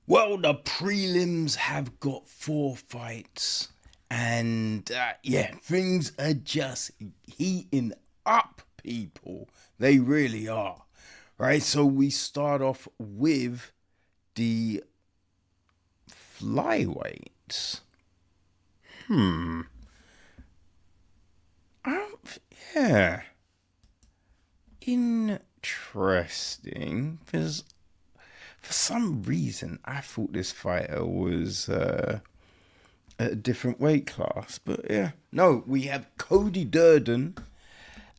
Well, the prelims have got 4 fights, and things are just heating up, people. They really are. Right, so we start off with the flyweights. Um, yeah, interesting. Because for some reason, I thought this fighter was at a different weight class. But yeah, no, we have Cody Durden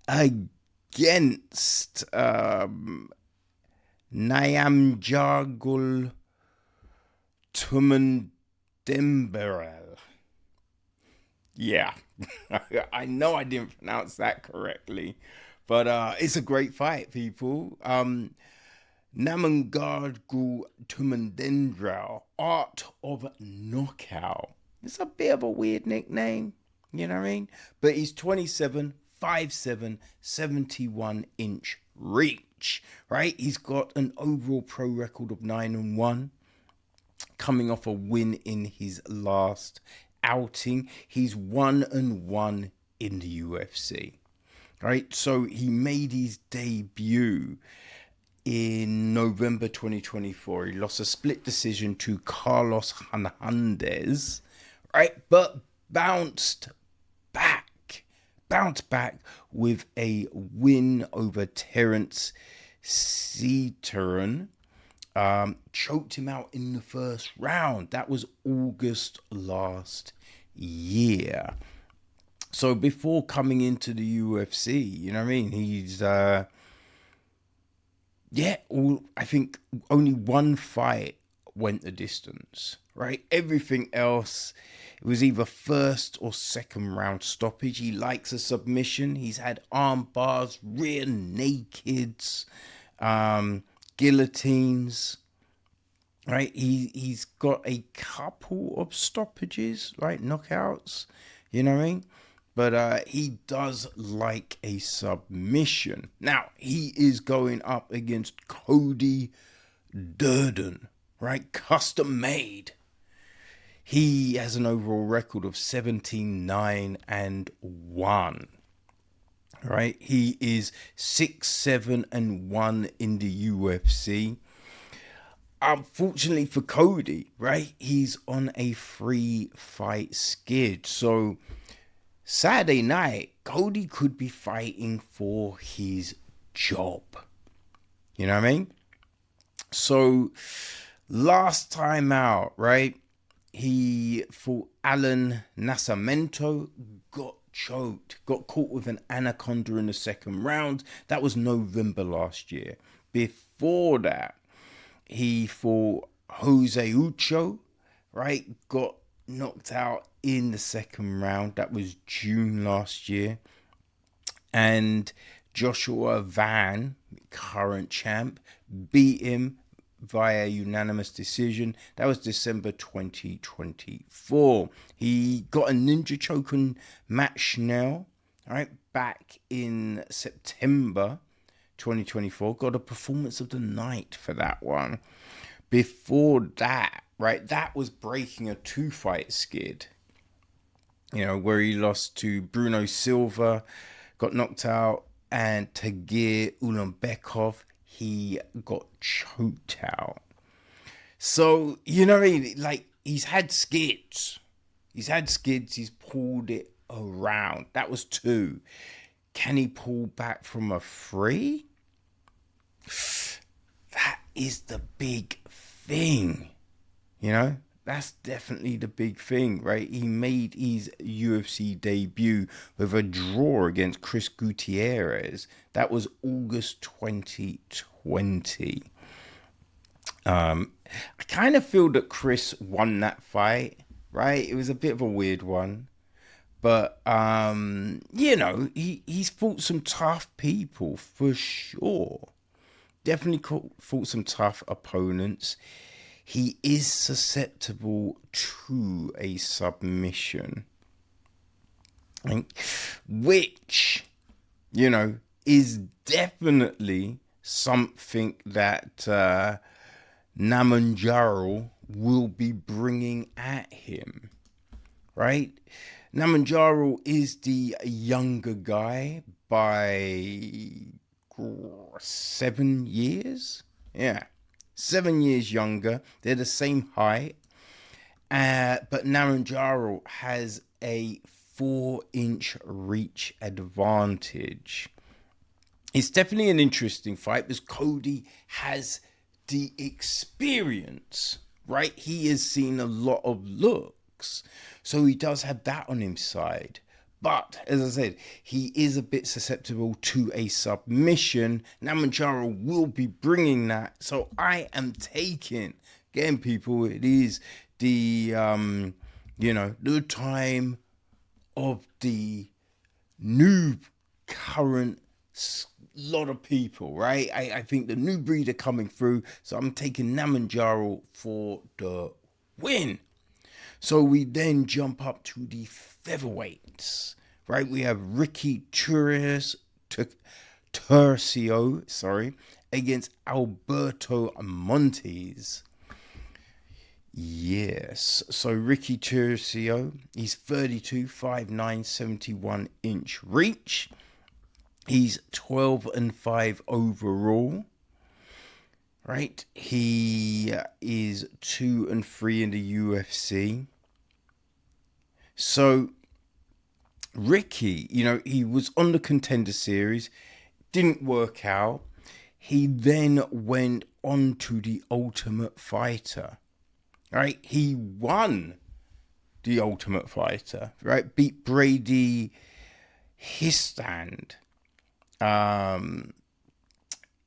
against Nyamjargal Tumendemberel. Yeah, I know I didn't pronounce that correctly, but it's a great fight, people. Nyamjargal Tumendemberel, Art of Knockout. It's a bit of a weird nickname, you know what I mean? But he's 27, 5'7", 71-inch reach, right? He's got an overall pro record of 9-1, coming off a win in his last outing. He's 1-1 in the UFC, right? So he made his debut in November 2024. He lost a split decision to Carlos Hernandez, right? But bounced back with a win over Terence Ceteron. Choked him out in the first round. That was August last year. So before coming into the UFC, you know what I mean? He's I think only one fight went the distance, right? Everything else, it was either first or second round stoppage. He likes a submission. He's had arm bars, rear nakeds, guillotines, right? He's got a couple of stoppages, right? Knockouts, you know what I mean? But he does like a submission. Now, he is going up against Cody Durden, right? Custom made. He has an overall record of 17-9-1. Right? He is 6-7-1 in the UFC. Unfortunately for Cody, right? He's on a 3-fight skid. So Saturday night, Cody could be fighting for his job. You know what I mean? So last time out, right? He fought Alan Nascimento, got choked, got caught with an anaconda in the second round. That was November last year. Before that, he fought Jose Ucho, right? Got knocked out in the second round. That was June last year. And Joshua Van, current champ, beat him via unanimous decision. That was December 2024. He got a ninja choke on Matt Schnell, right, back in September 2024. Got a performance of the night for that one. Before that, right, that was breaking a 2-fight skid, you know, where he lost to Bruno Silva, got knocked out, and Tagir Ulanbekov, he got choked out. So, you know what I mean? Like, he's had skids. He's pulled it around. That was 2. Can he pull back from a 3? That is the big thing. You know? That's definitely the big thing, right? He made his UFC debut with a draw against Chris Gutierrez. That was August 2020. I kind of feel that Chris won that fight, right? It was a bit of a weird one. But, you know, he's fought some tough people for sure. Definitely fought some tough opponents. He is susceptible to a submission, which, you know, is definitely something that Nyamjargal will be bringing at him, right? Nyamjargal is the younger guy by 7 years. Yeah, 7 years younger. They're the same height. But Nyamjargal has a 4-inch reach advantage. It's definitely an interesting fight because Cody has the experience, right? He has seen a lot of looks. So he does have that on his side. But, as I said, he is a bit susceptible to a submission. Nyamjargal will be bringing that. So I am taking, again, people, it is the, the time of the new current lot of people, right? I think the new breed are coming through. So I'm taking Nyamjargal for the win. So we then jump up to the featherweights, right? We have Turcios, against Alberto Montes. Yes, so Ricky Turcios, he's 32, 5'9", 71-inch reach. He's 12-5 overall. Right, he is 2-3 in the UFC. So Ricky, he was on the Contender Series, didn't work out. He then went on to the Ultimate Fighter. Right, he won the Ultimate Fighter. Right, beat Brady Histand. It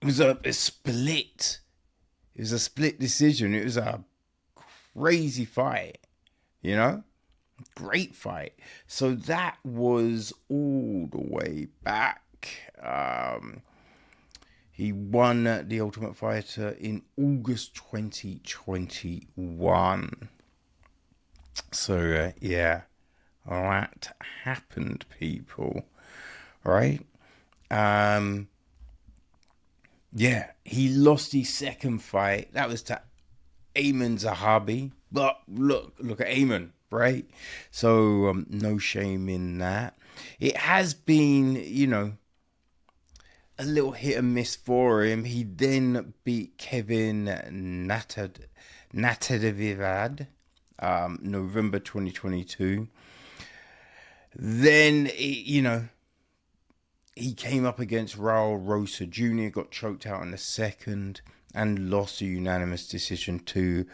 was a split. It was a split decision. It was a crazy fight, great fight. So that was all the way back. He won the Ultimate Fighter in August 2021. So, that happened, people. Right? He lost his second fight. That was to Ayman Zahabi. But look at Ayman, right? So, no shame in that. It has been, a little hit and miss for him. He then beat Kevin Natavivad, November 2022. Then, he came up against Raul Rosa Jr., got choked out in the second, and lost a unanimous decision to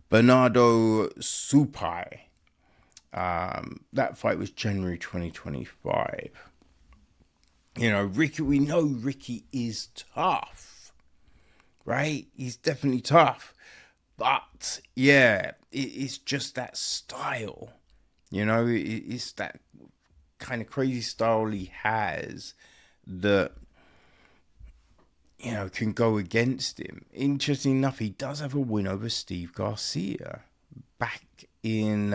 Bernardo Supai. That fight was January 2025. Ricky, we know Ricky is tough, right? He's definitely tough. But, it's just that style. It's that kind of crazy style he has that, can go against him. Interesting enough, he does have a win over Steve Garcia back in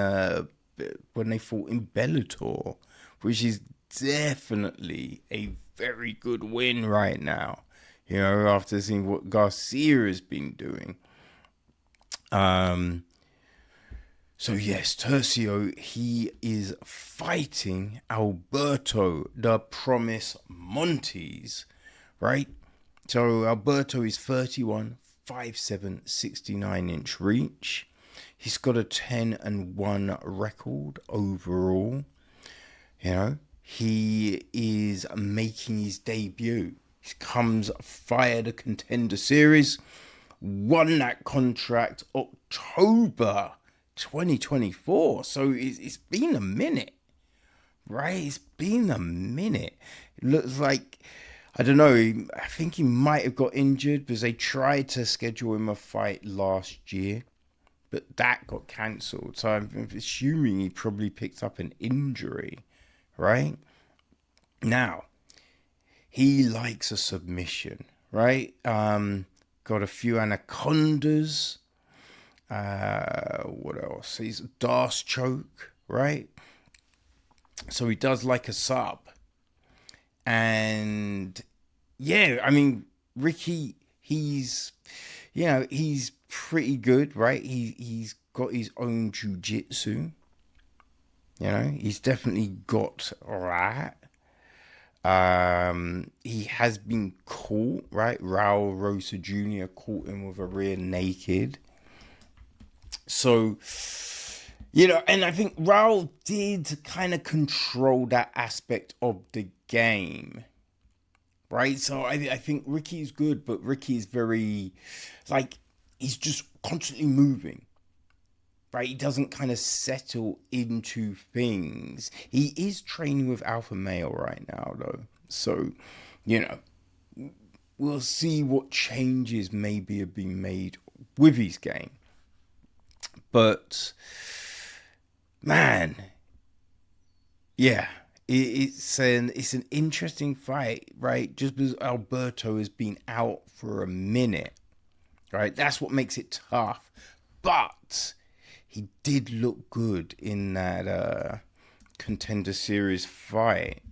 when they fought in Bellator, which is definitely a very good win right now, after seeing what Garcia has been doing. So yes, Turcios, he is fighting Alberto, the Promise Montes, right? So Alberto is 31, 5'7", 69-inch reach. He's got a 10-1 record overall. He is making his debut. He comes via the Contender Series, won that contract October 2024. So it's been a minute, right? It's been a minute. It looks like, I don't know, I think he might have got injured because they tried to schedule him a fight last year, but that got cancelled. So I'm assuming he probably picked up an injury, right? Now, he likes a submission, right? Got a few anacondas. What else? He's a Darce choke, right? So he does like a sub. And Ricky, he's he's pretty good, right? He's got his own jiu-jitsu. He's definitely got that. He has been caught, right? Raul Rosa Jr. caught him with a rear naked. So, and I think Raul did kind of control that aspect of the game, right? So I think Ricky is good, but Ricky is very, he's just constantly moving, right? He doesn't kind of settle into things. He is training with Alpha Male right now, though. So, we'll see what changes maybe have been made with his game. But, man, yeah, it's an interesting fight, right? Just because Alberto has been out for a minute, right? That's what makes it tough. But he did look good in that Contender Series fight.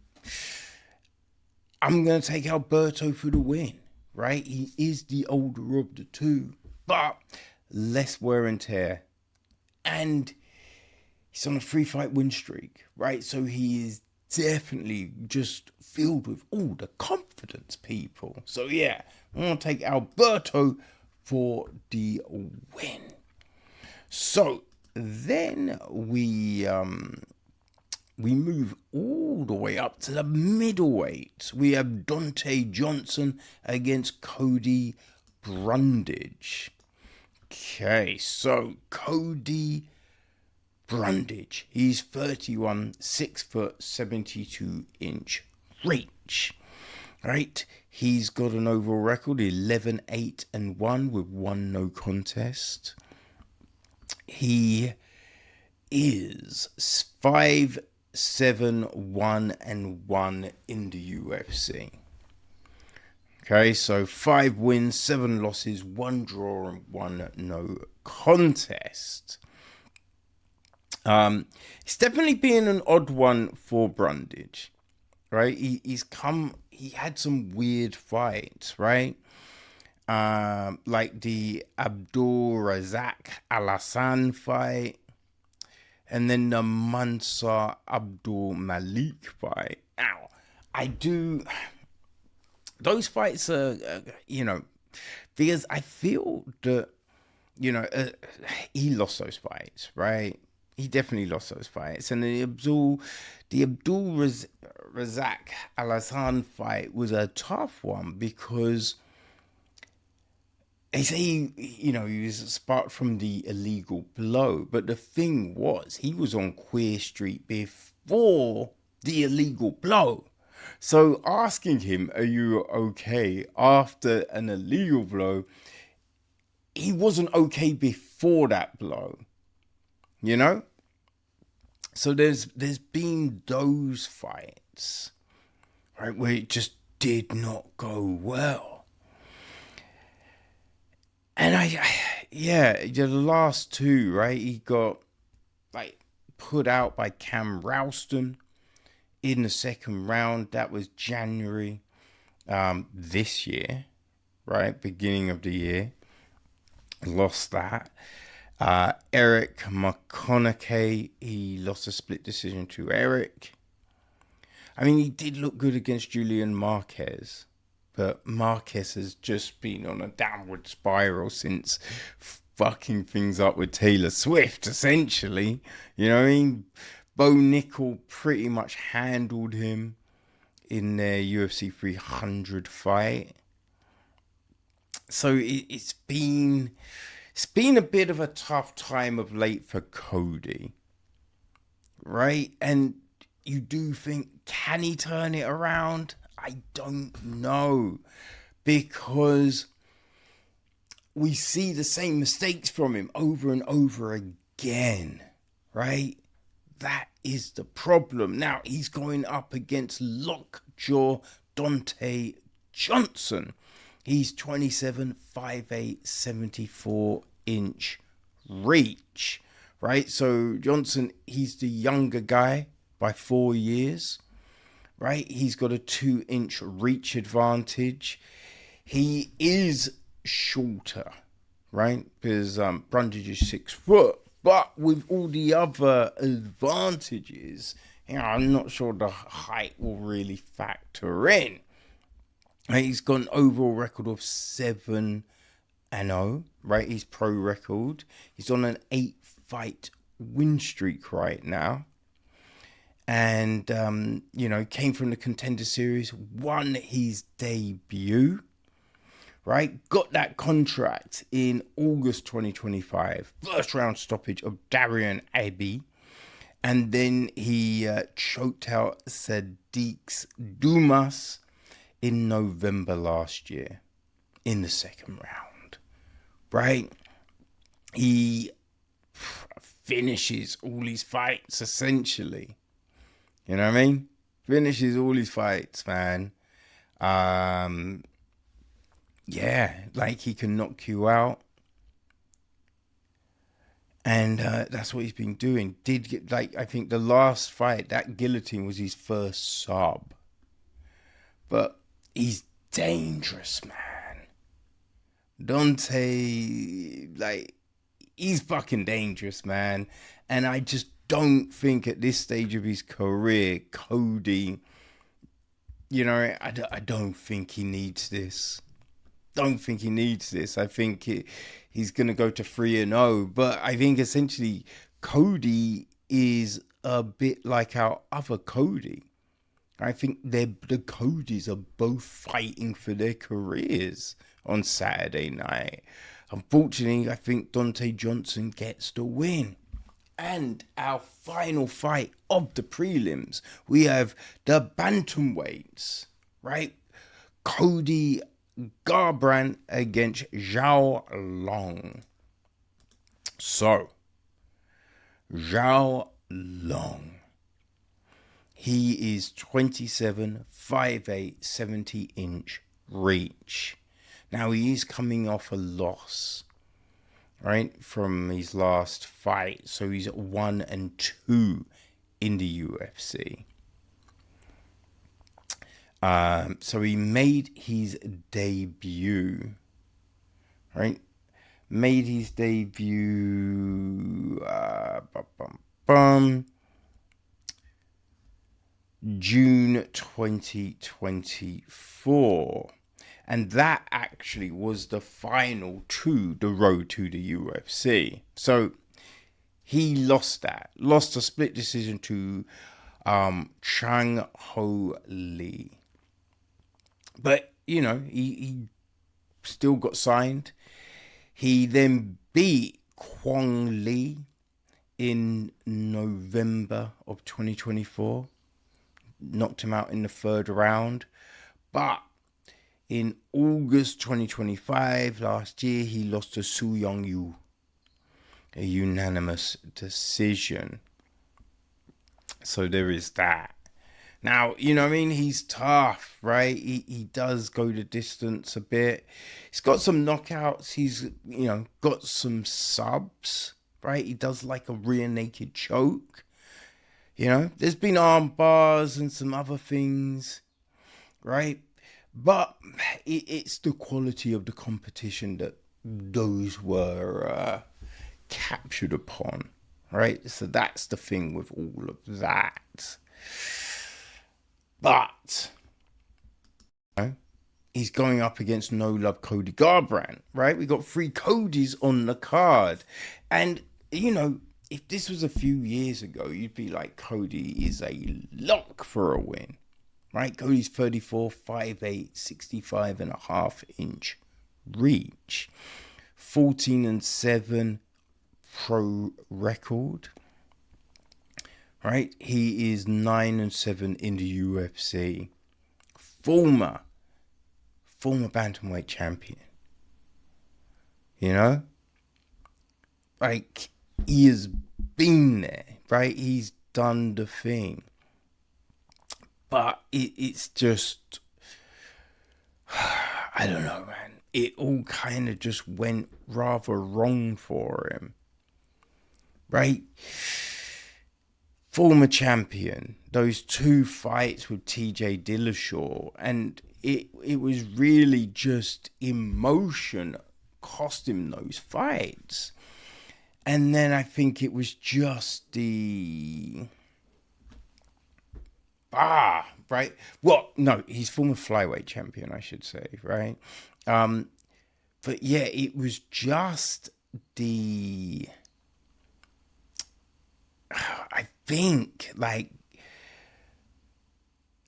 I'm going to take Alberto for the win, right? He is the older of the two, but less wear and tear. And he's on a 3-fight win streak, right? So he is definitely just filled with all the confidence, people. So yeah, I'm going to take Alberto for the win. So then we move all the way up to the middleweight. We have Donte Johnson against Cody Brundage. Okay, so Cody Brundage. He's 31, 6 foot, 72 inch reach. Right? He's got an overall record 11-8-1 with 1 no contest. He is 5-7-1-1 in the UFC. Okay, so 5 wins, 7 losses, 1 draw, and 1 no contest. It's definitely been an odd one for Brundage, right? He had some weird fights, right? Like the Abdul Razak Al Hassan fight, and then the Mansa Abdul Malik fight. Now, those fights are, because I feel that, he lost those fights, right? He definitely lost those fights. And the Abdul Razak Al Hassan fight was a tough one because they say, he was sparked from the illegal blow. But the thing was, he was on Queer Street before the illegal blow. So asking him, are you okay after an illegal blow, he wasn't okay before that blow, So there's been those fights, right, where it just did not go well. And the last two, right, he got put out by Cam Ralston in the second round. That was January this year, right? Beginning of the year. Lost that. Eric McConaughey, he lost a split decision to Eric. I mean, he did look good against Julian Marquez, but Marquez has just been on a downward spiral since fucking things up with Taylor Swift, essentially. You know what I mean? Bo Nickel pretty much handled him in their UFC 300 fight. So it's been a bit of a tough time of late for Cody, right? And you do think, can he turn it around? I don't know, because we see the same mistakes from him over and over again, right? That is the problem. Now he's going up against Lockjaw Donte Johnson. He's 27, 5'8", 74 inch reach, right? So Johnson, he's the younger guy by 4 years, right? He's got a 2-inch reach advantage. He is shorter, right? Because Brundage is 6 foot, but with all the other advantages, I'm not sure the height will really factor in. He's got an overall record of 7-0, right? His pro record. He's on an 8-fight win streak right now. And, came from the Contender Series, won his debut, right? Got that contract in August 2025. First round stoppage of Darian Abbey. And then he choked out Sadiq Dumas in November last year in the second round, right? He finishes all his fights, essentially. You know what I mean? Finishes all his fights, man. Like he can knock you out. And that's what he's been doing. I think the last fight, that guillotine was his first sub. But he's dangerous, man. Donte, he's fucking dangerous, man. And I just don't think at this stage of his career, Cody, I don't think he needs this. I think he's going to go to 3-0. But I think essentially Cody is a bit like our other Cody. I think the Codys are both fighting for their careers on Saturday night. Unfortunately, I think Donte Johnson gets the win. And our final fight of the prelims, we have the Bantamweights, right? Cody Garbrandt against Xiao Long. So, Xiao Long. He is 27, 5'8", 70-inch reach. Now, he is coming off a loss, right, from his last fight. So he's at 1-2 in the UFC. So he made his debut, right? June 2024. And that actually was the final to the road to the UFC. So he lost a split decision to Chang Ho Lee. But, he still got signed. He then beat Kwong Lee in November of 2024. Knocked him out in the third round. But in August 2025, last year, he lost to Su Yong Yu. A unanimous decision. So there is that. Now, he's tough, right? He does go the distance a bit. He's got some knockouts. He's, got some subs, right? He does like a rear naked choke. There's been arm bars and some other things, right? But it's the quality of the competition that those were captured upon, right? So that's the thing with all of that. But he's going up against No Love Cody Garbrandt, right? We got 3 Codys on the card. And, if this was a few years ago, you'd be like, Cody is a lock for a win, right? Cody's 34, 5'8", 65.5-inch reach. 14-7 pro record. Right, he is 9-7 in the UFC. Former bantamweight champion. He has been there, right? He's done the thing. But it's just, I don't know, man. It all kind of just went rather wrong for him, right? Former champion, those 2 fights with TJ Dillashaw, and it was really just emotion cost him those fights. And then I think it was just the... right? Well, no, he's former flyweight champion, I should say, right? But yeah, it was just the... I think, like,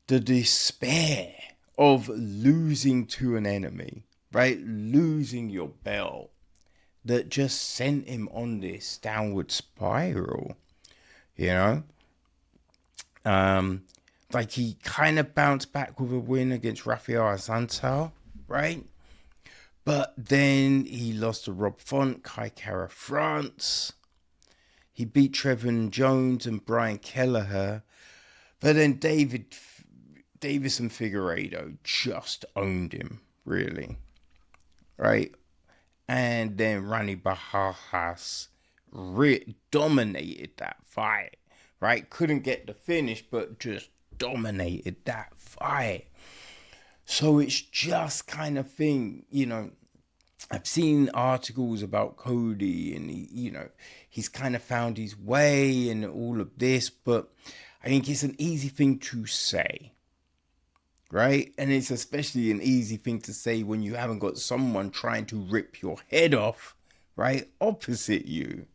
the despair of losing to an enemy, right? Losing your belt, that just sent him on this downward spiral, you know? Like, he kind of bounced back with a win against Rafael Assunção, right? But then he lost to Rob Font, Kai Kara France. He beat Trevin Jones and Brian Kelleher. But then Davis and Figueiredo just owned him, really. Right? And then Rani Barajas dominated that fight. Right? Couldn't get the finish, but just dominated that fight. So it's just kind of thing, you know, I've seen articles about Cody and he's kind of found his way and all of this, but I think it's an easy thing to say, right? And it's especially an easy thing to say when you haven't got someone trying to rip your head off, right, opposite you.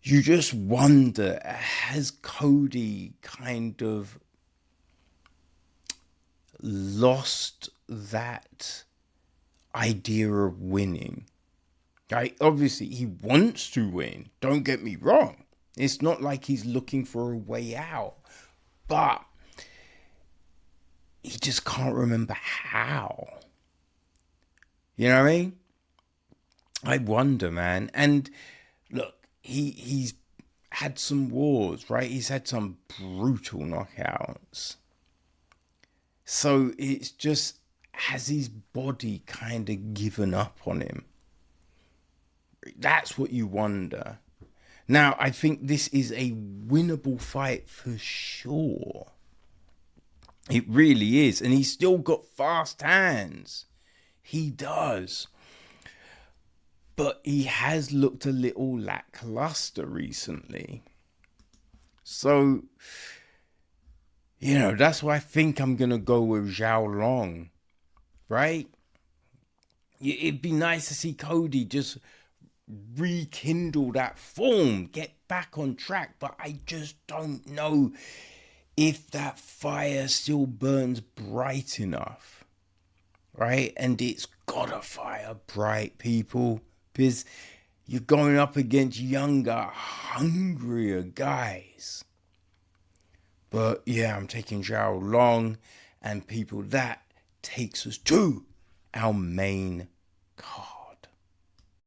You just wonder, has Cody kind of lost that idea of winning? Right? Obviously, he wants to win. Don't get me wrong. It's not like he's looking for a way out. But he just can't remember how. You know what I mean? I wonder, man. And look, he's had some wars, right? He's had some brutal knockouts. So it's just, has his body kind of given up on him? That's what you wonder. Now, I think this is a winnable fight for sure. It really is. And he's still got fast hands. He does. But he has looked a little lackluster recently. So, you know, that's why I think I'm going to go with Xiao Long. Right? It'd be nice to see Cody just rekindle that form, get back on track, but I just don't know if that fire still burns bright enough, right? And it's gotta fire bright, people, because you're going up against younger, hungrier guys. But yeah, I'm taking Xiao Long, and people, that takes us to our main